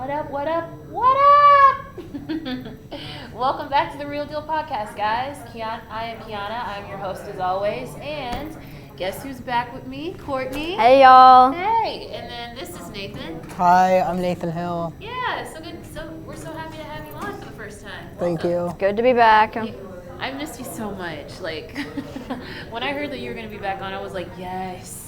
What up, what up, what up? Welcome back to the Real Deal Podcast, guys. I am Kiana. I'm your host as always. And guess who's back with me? Courtney. Hey, y'all. Hey. And then this is Nathan. Hi, I'm Nathan Hill. Yeah, so good. So we're so happy to have you on for the first time. Thank you. Good to be back. I missed you so much. Like, when I heard that you were going to be back on, I was like, yes.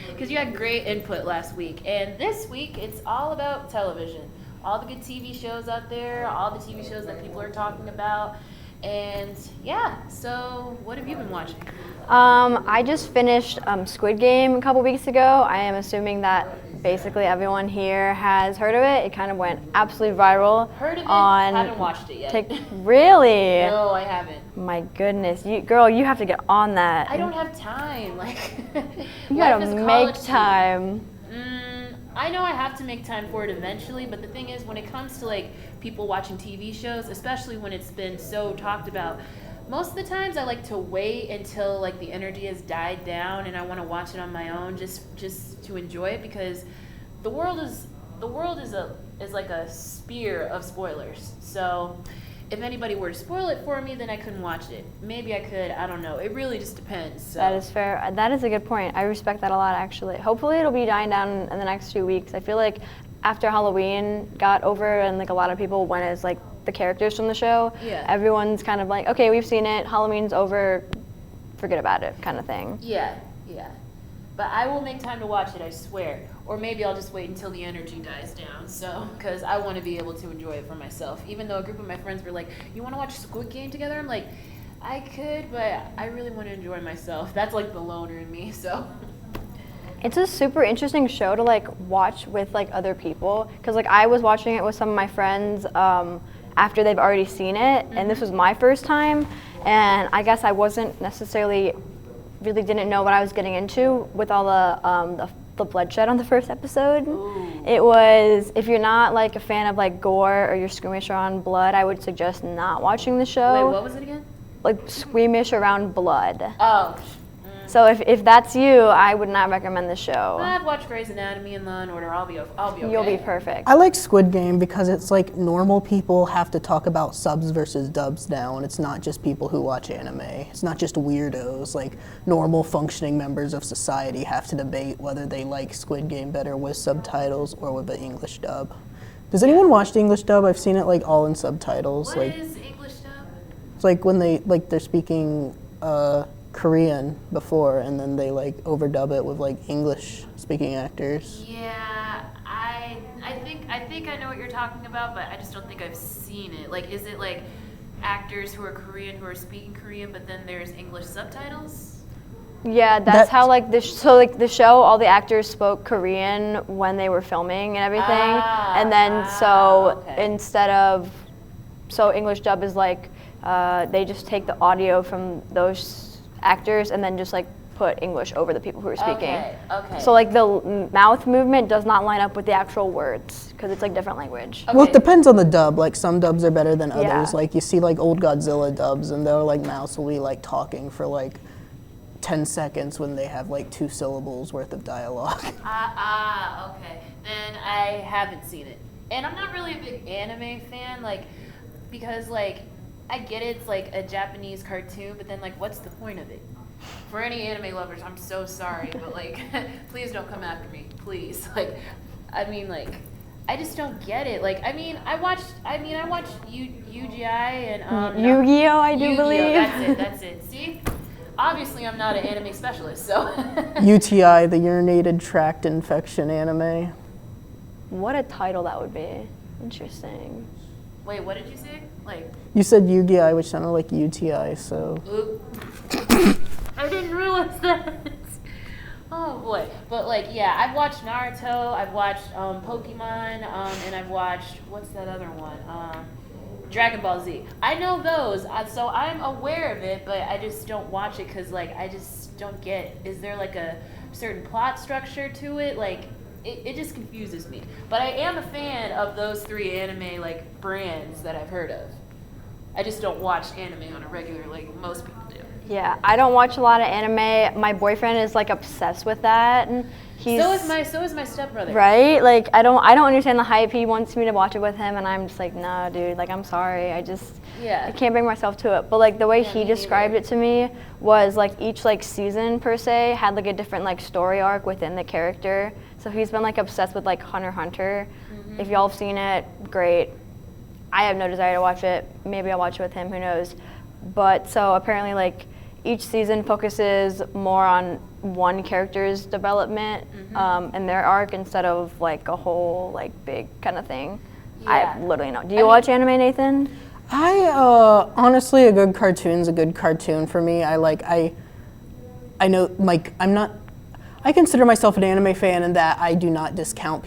Because you had great input last week. And this week, it's all about television. All the good TV shows out there, all the TV shows that people are talking about. And yeah, so what have you been watching? I just finished Squid Game a couple weeks ago. I am assuming that basically everyone here has heard of it. It kind of went absolutely viral. Heard of it? On Haven't watched it yet. Really? No, I haven't. My goodness, girl, you have to get on that. I don't have time. Like, you gotta make time. I know I have to make time for it eventually, but the thing is, when it comes to like people watching TV shows, especially when it's been so talked about, most of the times I like to wait until like the energy has died down and I want to watch it on my own, just to enjoy it, because the world is like a spear of spoilers. So if anybody were to spoil it for me, then I couldn't watch it. Maybe I could. I don't know. It really just depends. So. That is fair. That is a good point. I respect that a lot, actually. Hopefully it'll be dying down in the next few weeks. I feel like after Halloween got over and like a lot of people went as like the characters from the show, everyone's kind of like, okay, we've seen it. Halloween's over. Forget about it, kind of thing. Yeah. But I will make time to watch it, I swear. Or maybe I'll just wait until the energy dies down. So, because I want to be able to enjoy it for myself. Even though a group of my friends were like, you want to watch Squid Game together? I'm like, I could, but I really want to enjoy myself. That's like the loner in me, so. It's a super interesting show to like watch with like other people. Because like I was watching it with some of my friends after they've already seen it. And this was my first time. And I guess I wasn't necessarily really didn't know what I was getting into with all the bloodshed on the first episode. Ooh. It was, if you're not like a fan of like gore or you're squeamish around blood, I would suggest not watching the show. Wait, what was it again? Like squeamish around blood. Oh. So if that's you, I would not recommend the show. I've watched Grey's Anatomy and Law and Order. I'll be okay. You'll be perfect. I like Squid Game because it's like normal people have to talk about subs versus dubs now, and it's not just people who watch anime. It's not just weirdos. Like normal functioning members of society have to debate whether they like Squid Game better with subtitles or with the English dub. Does anyone watch the English dub? I've seen it like all in subtitles. What like, is English dub? It's like when they're speaking Korean before, and then they like overdub it with like English speaking actors. Yeah, I think I know what you're talking about, but I just don't think I've seen it. Like, is it like actors who are Korean who are speaking Korean, but then there's English subtitles? Yeah, that's how like the show, all the actors spoke Korean when they were filming and everything, and then instead of English dub is like they just take the audio from those actors and then just like put English over the people who are speaking. Okay. So like the mouth movement does not line up with the actual words because it's like different language. Okay. Well, it depends on the dub. Like some dubs are better than others. Yeah. Like you see like old Godzilla dubs and their like mouths will be like talking for like 10 seconds when they have like 2 syllables worth of dialogue. Okay. Then I haven't seen it. And I'm not really a big anime fan, like, because like I get it's like a Japanese cartoon, but then like what's the point of it? For any anime lovers, I'm so sorry, but like please don't come after me, please. Like, I mean, like, I just don't get it. Like, I watched UGI and Yu-Gi-Oh, I do Yu-Gi-Oh, believe. That's it. See? Obviously I'm not an anime specialist, so UTI, the urinated tract infection anime. What a title that would be. Interesting. Wait, what did you say? Like, You said UGI, which sounded like UTI, so. oop. I didn't realize that. Oh boy. But like, yeah, I've watched Naruto, I've watched Pokemon, and I've watched, what's that other one? Dragon Ball Z. I know those, so I'm aware of it, but I just don't watch it because like, I just don't get, is there like a certain plot structure to it? Like, it just confuses me. But I am a fan of those 3 anime like brands that I've heard of. I just don't watch anime on a regular like most people do. Yeah, I don't watch a lot of anime. My boyfriend is like obsessed with that, and he's So is my stepbrother. right. Like I don't understand the hype. He wants me to watch it with him, and I'm just like, nah, dude. Like I'm sorry. I can't bring myself to it. But like the way he described it to me was like each like season per se had like a different like story arc within the character. So he's been like obsessed with like Hunter x Hunter. Mm-hmm. If y'all have seen it, great. I have no desire to watch it. Maybe I'll watch it with him. Who knows? But so apparently like each season focuses more on one character's development and their arc instead of like a whole like big kind of thing. Yeah. I literally know. Do you watch anime, Nathan? I honestly, a good cartoon's a good cartoon for me. I know, like, I consider myself an anime fan in that I do not discount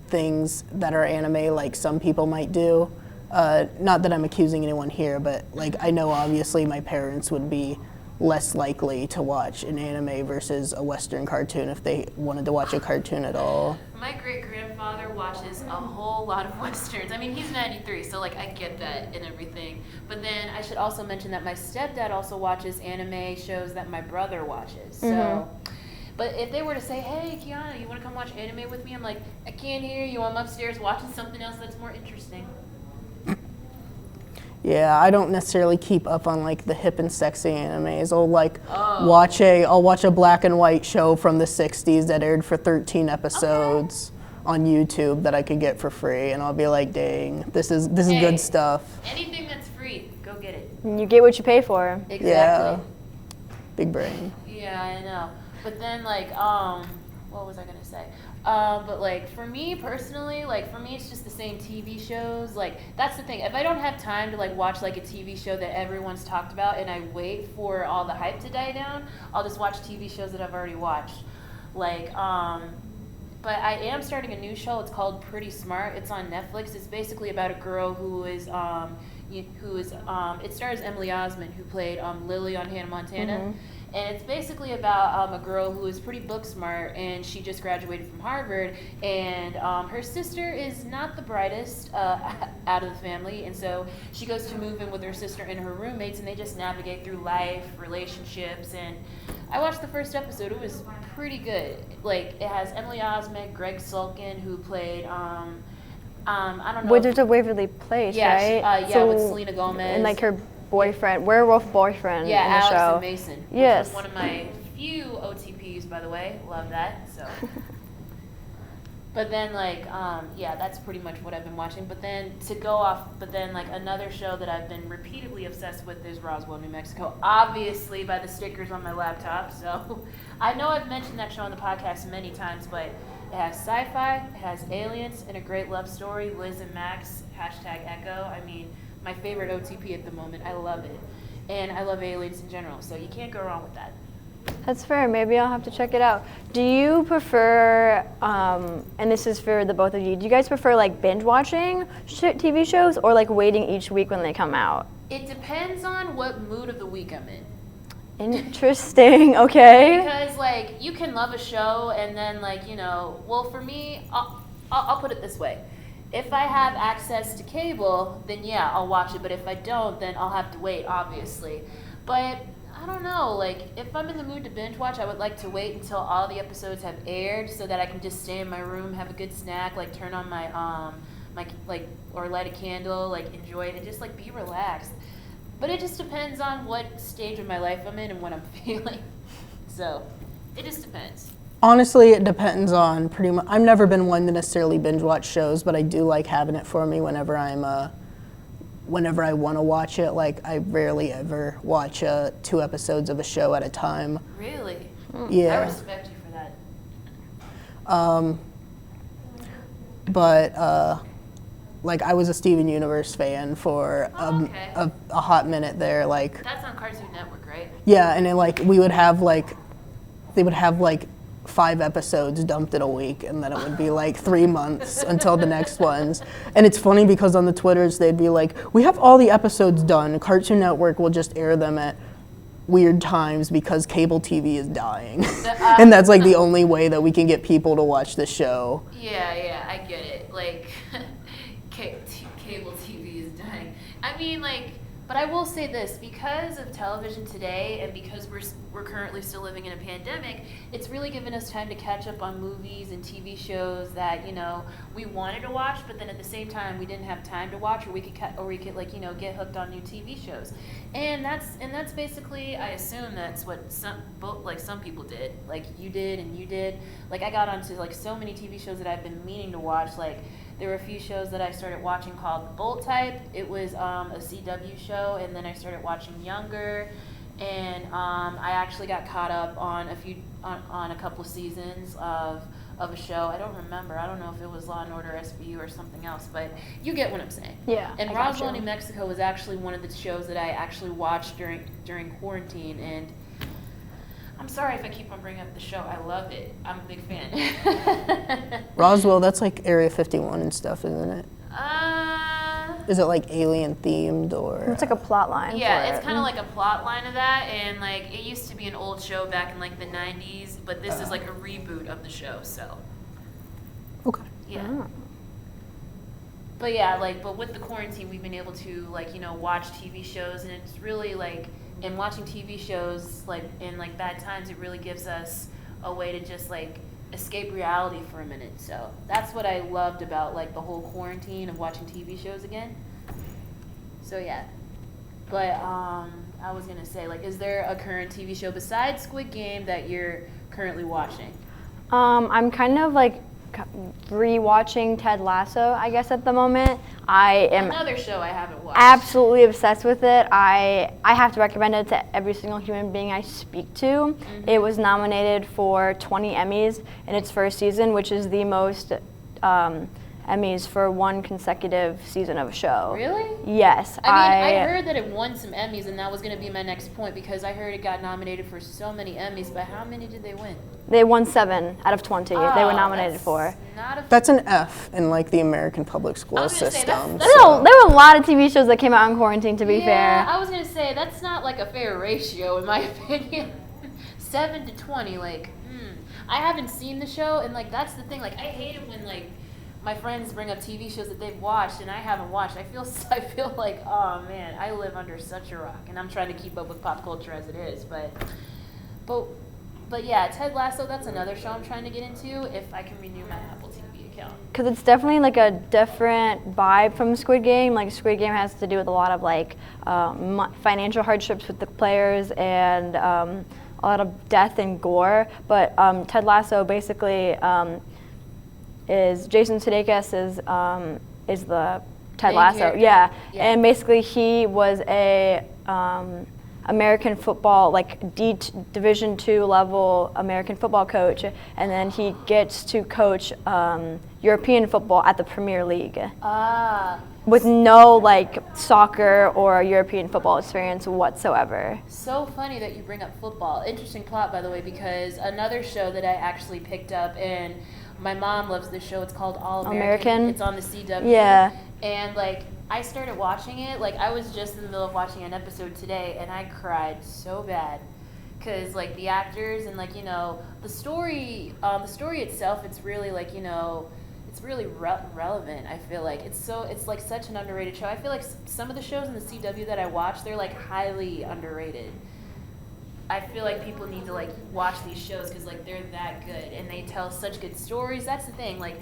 things that are anime like some people might do. Not that I'm accusing anyone here, but like I know obviously my parents would be less likely to watch an anime versus a Western cartoon if they wanted to watch a cartoon at all. My great-grandfather watches a whole lot of Westerns. I mean, he's 93, so like I get that and everything. But then I should also mention that my stepdad also watches anime shows that my brother watches. So, but if they were to say, hey, Kiana, you want to come watch anime with me? I'm like, I can't hear you. I'm upstairs watching something else that's more interesting. Yeah, I don't necessarily keep up on like the hip and sexy animes. I'll watch a black and white show from the 60s that aired for 13 episodes on YouTube that I could get for free, and I'll be like, dang, this is good stuff. Anything that's free, go get it. You get what you pay for. Exactly. Yeah. Big brain. Yeah, I know. But then like what was I gonna say? But like for me personally, like for me it's just the same TV shows. Like that's the thing. If I don't have time to like watch like a TV show that everyone's talked about and I wait for all the hype to die down, I'll just watch TV shows that I've already watched. Like but I am starting a new show. It's called Pretty Smart. It's on Netflix. It's basically about a girl who is it stars Emily Osment, who played Lily on Hannah Montana. And it's basically about a girl who is pretty book smart, and she just graduated from Harvard, and her sister is not the brightest out of the family, and so she goes to move in with her sister and her roommates, and they just navigate through life, relationships, and I watched the first episode. It was pretty good. Like, it has Emily Osment, Greg Sulkin, who played I don't know. Wizards of Waverly Place, right? With Selena Gomez. And like her boyfriend, werewolf boyfriend in the Alex show. and Mason. Which Yes. was one of my few OTPs, by the way. Love that. So. But then, like, that's pretty much what I've been watching. But then like another show that I've been repeatedly obsessed with is Roswell, New Mexico. Obviously, by the stickers on my laptop. So I know I've mentioned that show on the podcast many times, but it has sci-fi, it has aliens, and a great love story. Liz and Max, #Echo. I mean, my favorite OTP at the moment. I love it. And I love aliens in general, so you can't go wrong with that. That's fair. Maybe I'll have to check it out. Do you prefer, and this is for the both of you, do you guys prefer like binge watching TV shows or like waiting each week when they come out? It depends on what mood of the week I'm in. Interesting, okay. Because like you can love a show and then like, well for me, I'll put it this way. If I have access to cable, then yeah, I'll watch it. But if I don't, then I'll have to wait, obviously. But I don't know, like if I'm in the mood to binge watch, I would like to wait until all the episodes have aired so that I can just stay in my room, have a good snack, like turn on my or light a candle, like enjoy it and just like be relaxed. But it just depends on what stage of my life I'm in and what I'm feeling. So it just depends. Honestly, it depends on pretty much. I've never been one to necessarily binge watch shows, but I do like having it for me whenever whenever I want to watch it. Like I rarely ever watch 2 episodes of a show at a time. Really? Yeah. I respect you for that. But like I was a Steven Universe fan for a hot minute there. Like that's on Cartoon Network, right? Yeah, and then like they would have like 5 episodes dumped in a week, and then it would be like 3 months until the next ones. And it's funny because on the Twitters they'd be like, we have all the episodes done. Cartoon Network will just air them at weird times because cable TV is dying. And that's like the only way that we can get people to watch the show. Yeah, I get it. Like, cable TV is dying. I mean, like, But I will say this, because of television today and because we're currently still living in a pandemic, it's really given us time to catch up on movies and TV shows that, you know, we wanted to watch, but then at the same time we didn't have time to watch, or we could like, you know, get hooked on new TV shows. And that's basically, I assume that's what some people did, like you did and you did. Like I got onto like so many TV shows that I've been meaning to watch. Like there were a few shows that I started watching called The Bold Type. It was a CW show, and then I started watching Younger, and I actually got caught up on a couple of seasons of a show. I don't remember. I don't know if it was Law and Order SVU or something else, but you get what I'm saying. Yeah. And Roswell, New Mexico was actually one of the shows that I actually watched during quarantine, and I'm sorry if I keep on bringing up the show. I love it. I'm a big fan. Roswell, that's like Area 51 and stuff, isn't it? Is it like alien themed or? It's like a plot line. Yeah, for it's kind of like a plot line of that, and like it used to be an old show back in like the 90s, but this is like a reboot of the show, so. Okay. Yeah. Oh. But yeah, like, but with the quarantine, we've been able to, like, you know, watch TV shows, and it's really like, in watching TV shows, like, in like bad times, it really gives us a way to just like escape reality for a minute. So that's what I loved about like the whole quarantine of watching TV shows again. So yeah. But I was gonna say, like, is there a current TV show besides Squid Game that you're currently watching? I'm kind of like rewatching Ted Lasso, I guess, at the moment. I am Another show I haven't watched. absolutely obsessed with it. I have to recommend it to every single human being I speak to. Mm-hmm. It was nominated for 20 Emmys in its first season, which is the most Emmys for one consecutive season of a show. Really? Yes. I heard that it won some Emmys, and that was going to be my next point, because I heard it got nominated for so many Emmys, but how many did they win? They won 7 out of 20 they were nominated that's for. Not a That's an F in like the American public school I was gonna say, system. that's- There were a lot of TV shows that came out in quarantine, to be Yeah, fair. I was going to say, that's not like a fair ratio, in my opinion. 7 to 20, like, I haven't seen the show, and like, that's the thing, like, I hate it when like, my friends bring up TV shows that they've watched and I haven't watched. I feel like, oh man, I live under such a rock, and I'm trying to keep up with pop culture as it is. But yeah, Ted Lasso, that's another show I'm trying to get into if I can renew my Apple TV account. Because it's definitely like a different vibe from Squid Game. Like Squid Game has to do with a lot of like financial hardships with the players and a lot of death and gore. But Ted Lasso basically is Jason Sudeikis is the Ted Main Lasso, character. yeah, Yeah. and basically he was a American football, like Division II level American football coach, and then he gets to coach European football at the Premier League with no like soccer or European football experience whatsoever. So funny that you bring up football. Interesting plot, by the way, because another show that I actually picked up, and my mom loves this show. It's called All American. It's on the CW. Yeah. And like, I started watching it. Like, I was just in the middle of watching an episode today, and I cried so bad, because like the actors and like, you know, the story itself. It's really like, you know, it's really relevant. I feel like it's like such an underrated show. I feel like some of the shows in the CW that I watch, they're like highly underrated. I feel like people need to like watch these shows because like they're that good and they tell such good stories. That's the thing. Like,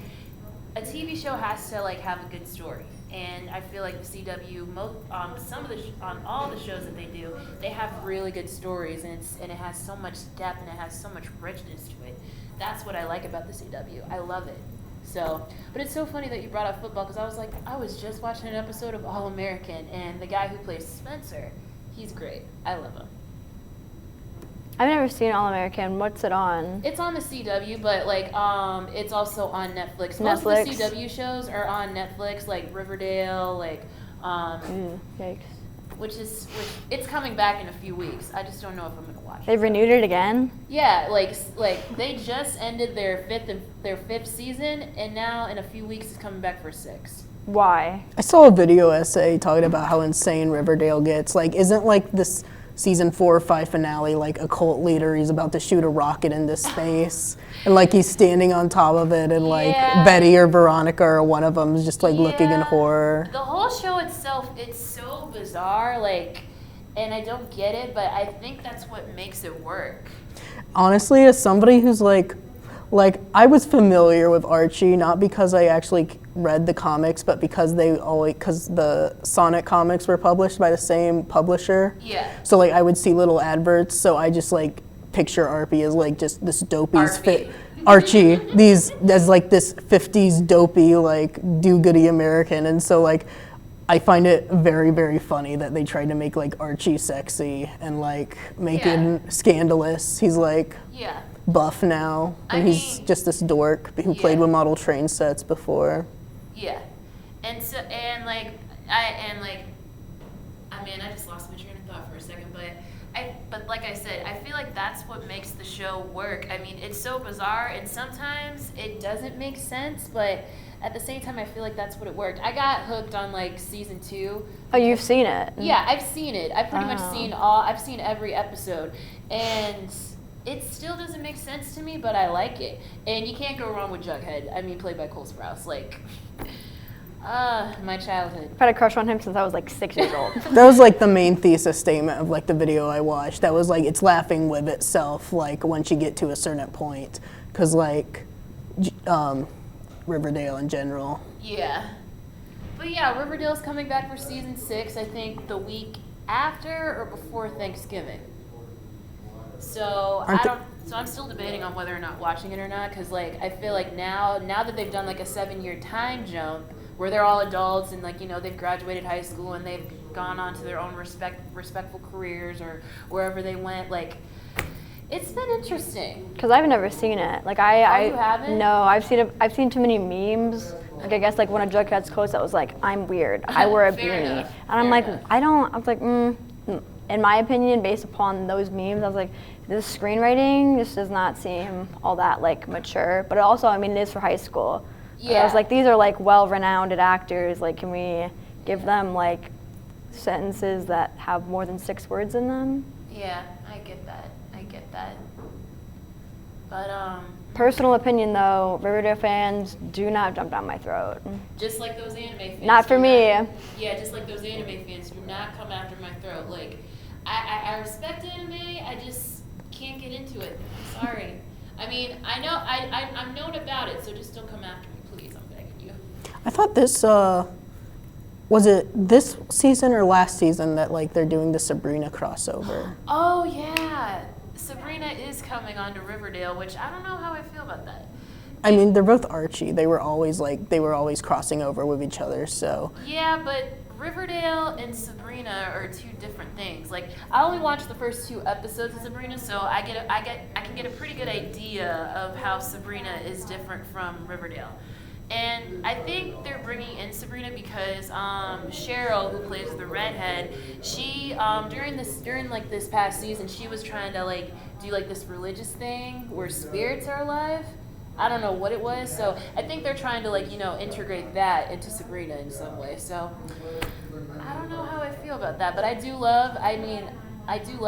a TV show has to like have a good story, and I feel like the CW, on all the shows that they do, they have really good stories, and it has so much depth and it has so much richness to it. That's what I like about the CW. I love it. So, but it's so funny that you brought up football, because I was just watching an episode of All American, and the guy who plays Spencer, he's great. I love him. I've never seen All American. What's it on? It's on the CW, but like it's also on Netflix. Most of the CW shows are on Netflix, like Riverdale, like Yikes. which it's coming back in a few weeks. I just don't know if I'm gonna watch They've it. renewed it again? Yeah, like they just ended their fifth season, and now in a few weeks it's coming back for 6. Why? I saw a video essay talking about how insane Riverdale gets. Like, isn't like this season 4 or 5 finale, like a cult leader, he's about to shoot a rocket into space, and like he's standing on top of it, and like Betty or Veronica or one of them is just like looking in horror. The whole show itself, it's so bizarre, like, and I don't get it, but I think that's what makes it work. Honestly, as somebody who's like I was familiar with Archie, not because I actually read the comics, but because the Sonic comics were published by the same publisher. Yeah. So like I would see little adverts, so I just like picture Archie as like just this dopey's Archie, as like this 50s dopey like do-goody American, and so like I find it very, very funny that they tried to make like Archie sexy and like make him scandalous. He's like buff now, and he's just this dork who played with model train sets before. Yeah, and so I just lost my train of thought for a second, but like I said, I feel like that's what makes the show work. I mean, it's so bizarre, and sometimes it doesn't make sense, but at the same time, I feel like that's what it worked. I got hooked on like season 2. Oh, you've seen it? Yeah, I've seen it. I've pretty much I've seen every episode, and it still doesn't make sense to me, but I like it. And you can't go wrong with Jughead. I mean, played by Cole Sprouse. Like, my childhood. I've had a crush on him since I was like 6 years old. That was like the main thesis statement of like the video I watched. That was like, it's laughing with itself, like once you get to a certain point. Because like, Riverdale in general. Yeah. But yeah, Riverdale's coming back for season 6, I think the week after or before Thanksgiving. So I'm still debating on whether or not watching it or not, because like I feel like now that they've done like a 7-year time jump where they're all adults and like, you know, they've graduated high school and they've gone on to their own respectful careers or wherever they went, like it's been interesting. Because I've never seen it. Like you haven't? No, I've seen too many memes. Like I guess like one of Jughead's quotes that was like, "I'm weird. I wear a beanie," and I'm like, I was like, in my opinion, based upon those memes, I was like, this screenwriting just does not seem all that like mature. But also, I mean, it is for high school. Yeah. I was like, these are like well-renowned actors. Like, can we give them like sentences that have more than 6 words in them? Yeah, I get that. But personal opinion though, Riverdale fans do not jump down my throat. Just like those anime fans. Not for me. Yeah, just like those anime fans do not come after my throat. Like, I respect anime, I just can't get into it. I'm sorry. I mean, I know I'm known about it, so just don't come after me, please. I'm begging you. I thought this was it this season or last season that like they're doing the Sabrina crossover. Oh yeah. Sabrina is coming on to Riverdale, which I don't know how I feel about that. I mean, they're both Archie. They were always crossing over with each other, so. Yeah, but Riverdale and Sabrina are 2 different things. Like, I only watched the first 2 episodes of Sabrina, so I can get a pretty good idea of how Sabrina is different from Riverdale. And I think they're bringing in Sabrina because Cheryl, who plays the redhead, she during this past season, she was trying to like do like this religious thing where spirits are alive. I don't know what it was, so I think they're trying to like, you know, integrate that into Sabrina in some way. So I don't know how I feel about that, but I do love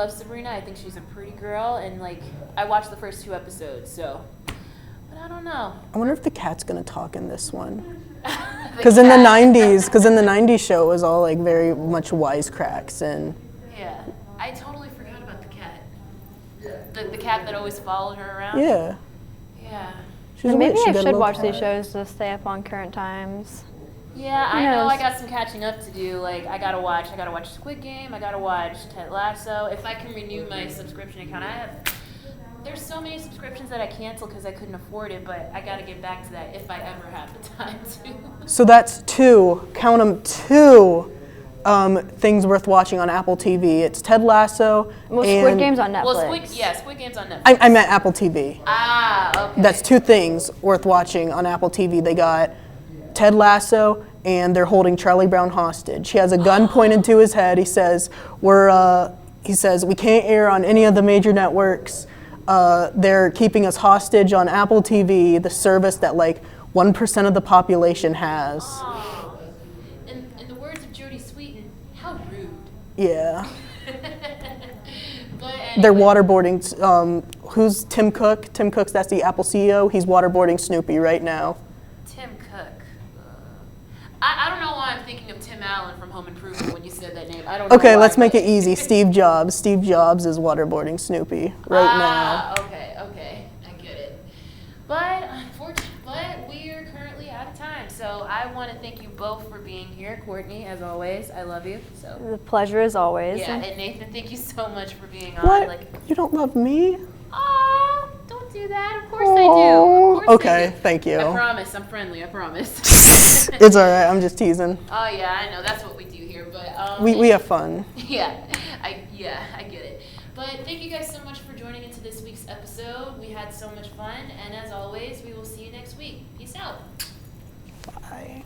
Sabrina. I think she's a pretty girl, and like I watched the first 2 episodes, so. I don't know. I wonder if the cat's gonna talk in this one. Because in the '90s show it was all like very much wisecracks and. Yeah, I totally forgot about the cat. The cat that always followed her around. Yeah. Yeah. Maybe I should watch these shows to stay up on current times. Yeah, I know I got some catching up to do. Like I gotta watch Squid Game. I gotta watch Ted Lasso. If I can renew my subscription account, there's so many subscriptions that I canceled because I couldn't afford it, but I got to get back to that if I ever have the time to. So that's 2, count them, 2 things worth watching on Apple TV. It's Ted Lasso and Squid Game's on Netflix. Well, Squid Game's on Netflix. I meant Apple TV. Ah, okay. That's 2 things worth watching on Apple TV. They got Ted Lasso, and they're holding Charlie Brown hostage. He has a gun pointed to his head. He says, we can't air on any of the major networks. They're keeping us hostage on Apple TV, the service that like 1% of the population has. Oh. In the words of Jodie Sweetin, how rude. Yeah. They're waterboarding. Who's Tim Cook? Tim Cook's, that's the Apple CEO. He's waterboarding Snoopy right now. Tim Cook. I don't know why I'm thinking of Tim Allen from Home Improvement when you said that name. I don't know. Okay, why, let's make but- it easy. Steve Jobs. Steve Jobs is waterboarding Snoopy right now. Okay, I get it. But we are currently out of time. So I want to thank you both for being here. Courtney, as always, I love you. So The pleasure is always. yeah, and Nathan, thank you so much for being on. What? Like, You don't love me? oh, don't do that. Of course I do. Of course Okay, I do. thank you. I promise. I'm friendly. I promise. It's all right. I'm just teasing. Oh yeah, I know. That's what we do here. But We have fun. Yeah, I get it. But thank you guys so much for joining into this week's episode. We had so much fun, and as always, we will see you next week. Peace out. Bye.